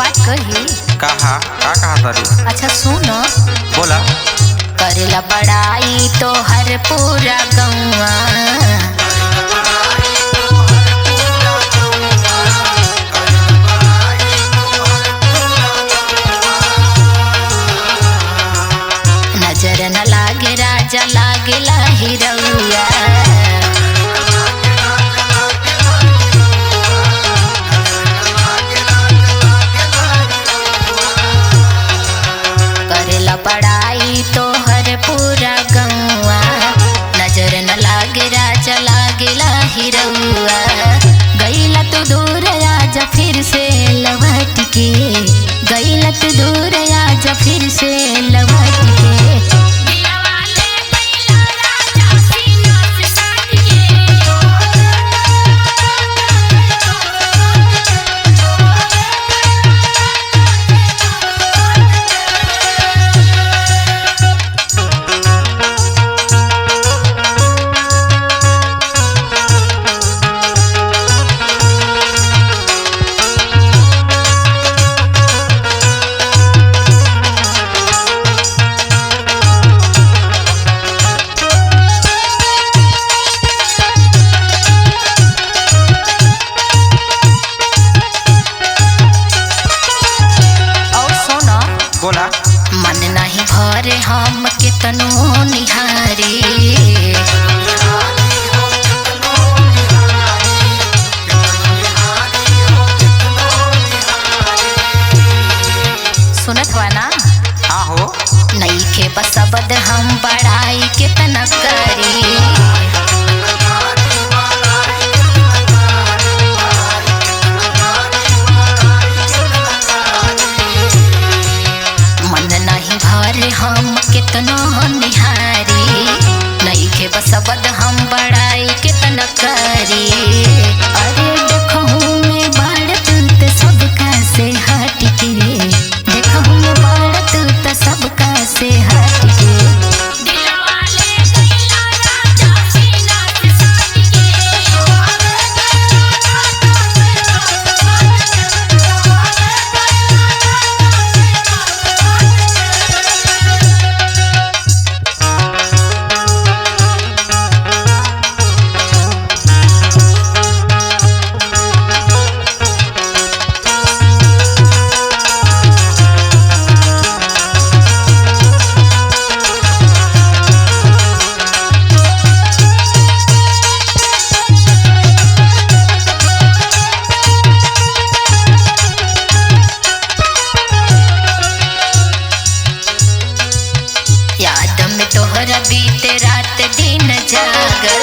बात कही। कहा का कहा तारी? अच्छा सुन। बोला। करेला बड़ाई तो हर पूरा गौवा, नजर न लागे राजा लागेला हिरौआ। करेला पढ़ाई तो हर पूरा गौवा, नजर न लागे राजा लागेला हिरौआ। गईला तो दूर आजा फिर से लौट के, गईला तो दूर आजा फिर से लौट के। बोला। मन नहीं भरे हम कितनो निहारी, सुनत हुआ ना? हाँ हो। नहीं खे बस शब्द हम बड़ाई कितना करी। हम कितनो निहारी, नहीं के बस शब्द हम बड़ाई कितना करी। अरे देखहूँ मैं बढ़त त सबका से हट के, देखहूँ मैं बढ़त त सबका से हट के। तोहरा बीते रात दिन जागर,